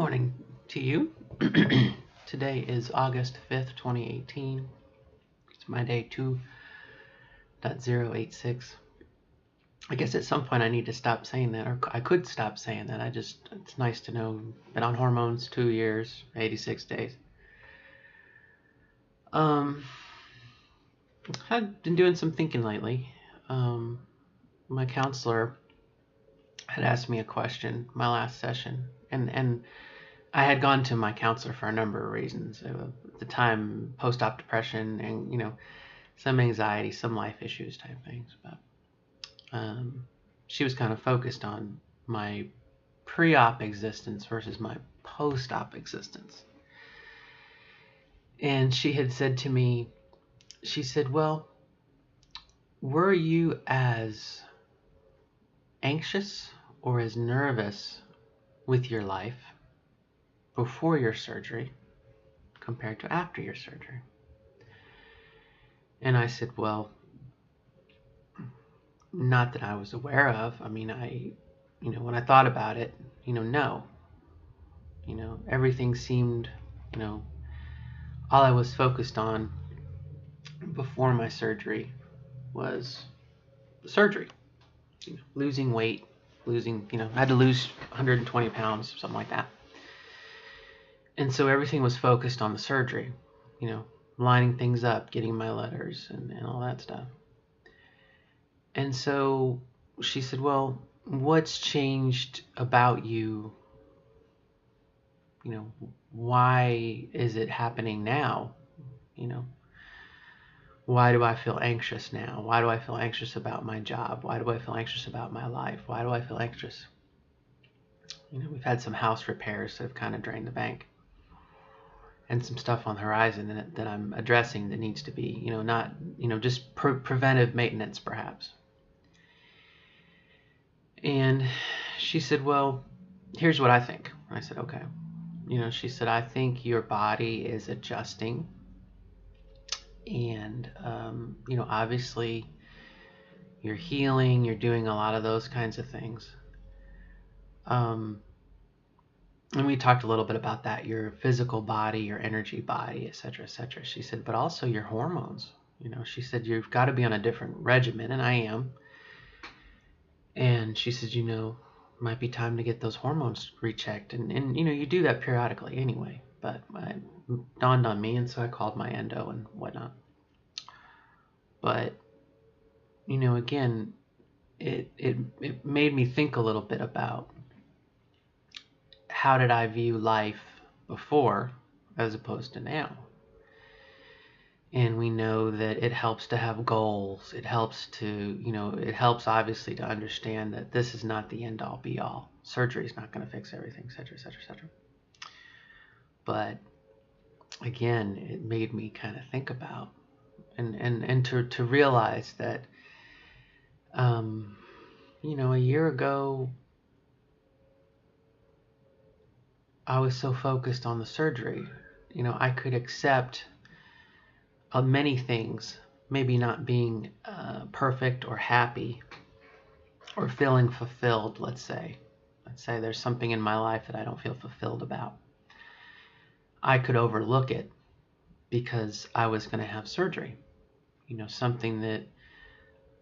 morning to you. Today is August 5th, 2018. It's my day 2.086. I guess at some point I need to stop saying that, or I could stop saying that. It's nice to know. Been on hormones 2 years, 86 days. I've been doing some thinking lately. My counselor had asked me a question my last session, and I had gone to my counselor for a number of reasons. At the time, post-op depression and, some anxiety, some life issues type things. But she was kind of focused on my pre-op existence versus my post-op existence. And she had said to me, she said, well, were you as anxious or as nervous with your life before your surgery compared to after your surgery? And I said, well, not that I was aware of. I mean, when I thought about it, no. Everything seemed, all I was focused on before my surgery was the surgery. Losing weight, I had to lose 120 pounds, something like that. And so everything was focused on the surgery, lining things up, getting my letters and all that stuff. And so she said, well, what's changed about you? Why is it happening now? Why do I feel anxious now? Why do I feel anxious about my job? Why do I feel anxious about my life? Why do I feel anxious? We've had some house repairs that have kind of drained the bank, and some stuff on the horizon that I'm addressing that needs to be, not, just preventive maintenance perhaps. And she said, well, here's what I think. I said, okay. She said, I think your body is adjusting. And, obviously you're healing, you're doing a lot of those kinds of things. And we talked a little bit about that, your physical body, your energy body, et cetera, et cetera. She said, but also your hormones. She said, you've got to be on a different regimen, and I am. And she said, might be time to get those hormones rechecked. And you do that periodically anyway. But it dawned on me, and so I called my endo and whatnot. But, again, it made me think a little bit about how did I view life before as opposed to now. And we know that it helps to have goals. It helps obviously to understand that this is not the end all be all. Surgery is not going to fix everything, et cetera, et cetera, et cetera. But again, it made me kind of think about and to realize that, a year ago, I was so focused on the surgery. I could accept many things, maybe not being perfect or happy or feeling fulfilled, let's say. Let's say there's something in my life that I don't feel fulfilled about. I could overlook it because I was going to have surgery. Something that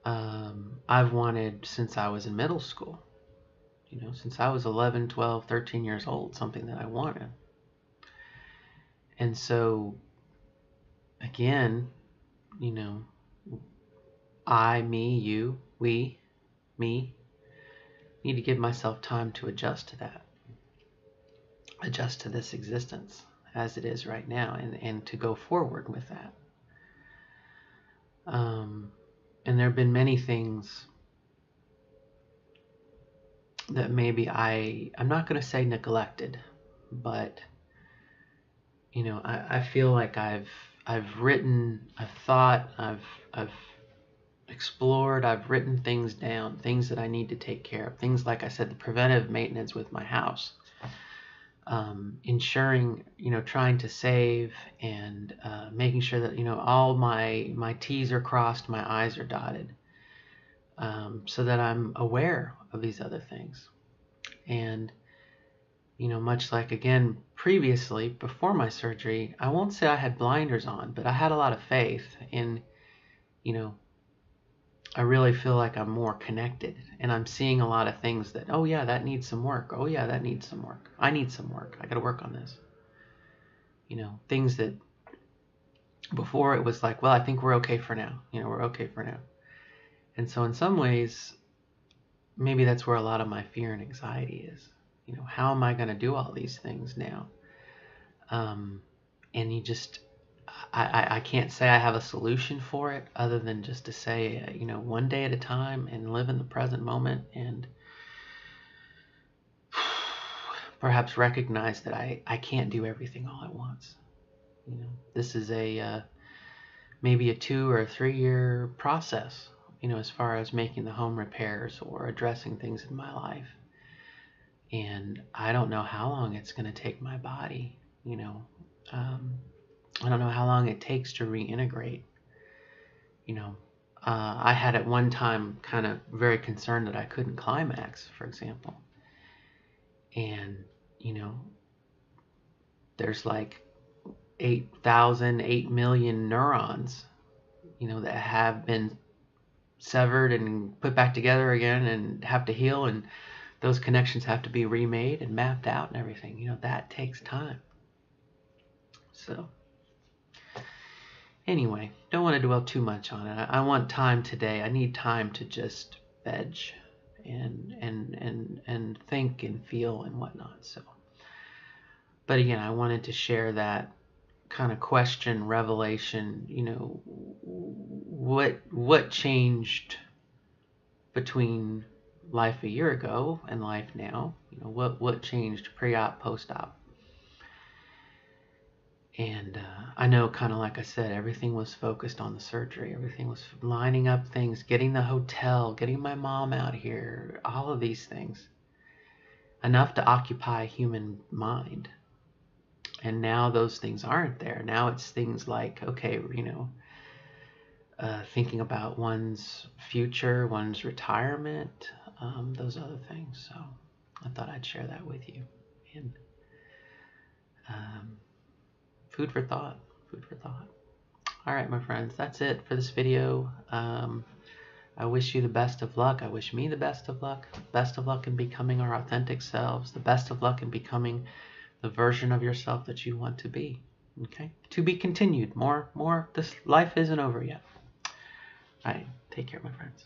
I've wanted since I was in middle school. Since I was 11, 12, 13 years old, something that I wanted. And so, again, I, me, you, we, me, need to give myself time to adjust to that. Adjust to this existence as it is right now, and to go forward with that. And there have been many things that maybe I'm not going to say neglected, but I feel like I've written, I've thought, I've explored, I've written things down, things that I need to take care of, things like I said, the preventive maintenance with my house, ensuring, trying to save and making sure that all my T's are crossed, my I's are dotted, so that I'm aware of these other things. And much like, again, previously, before my surgery, I won't say I had blinders on, but I had a lot of faith in, I really feel like I'm more connected, and I'm seeing a lot of things that, oh yeah, that needs some work. Oh yeah, that needs some work. I need some work. I got to work on this. Things that before it was like, well, I think we're okay for now. We're okay for now. And so in some ways, maybe that's where a lot of my fear and anxiety is. How am I going to do all these things now? And I can't say I have a solution for it other than just to say, one day at a time and live in the present moment, and perhaps recognize that I can't do everything all at once. This is maybe a 2 or 3 year process, as far as making the home repairs or addressing things in my life. And I don't know how long it's going to take my body, I don't know how long it takes to reintegrate. I had at one time kind of very concerned that I couldn't climax, for example. And, there's like 8 million neurons, that have been severed and put back together again and have to heal, and those connections have to be remade and mapped out and everything. That takes time. So anyway, don't want to dwell too much on it. I want time today. I need time to just veg and think and feel and whatnot. So, but again, I wanted to share that kind of question, revelation. What changed between life a year ago and life now? What changed pre-op, post-op? And I know, kind of like I said, everything was focused on the surgery. Everything was lining up things, getting the hotel, getting my mom out here, all of these things. Enough to occupy human mind. And now those things aren't there. Now it's things like, okay, thinking about one's future, one's retirement, those other things. So I thought I'd share that with you. And food for thought. Food for thought. All right, my friends, that's it for this video. I wish you the best of luck. I wish me the best of luck. Best of luck in becoming our authentic selves. The best of luck in becoming the version of yourself that you want to be. Okay? To be continued. More. This life isn't over yet. All right. Take care, my friends.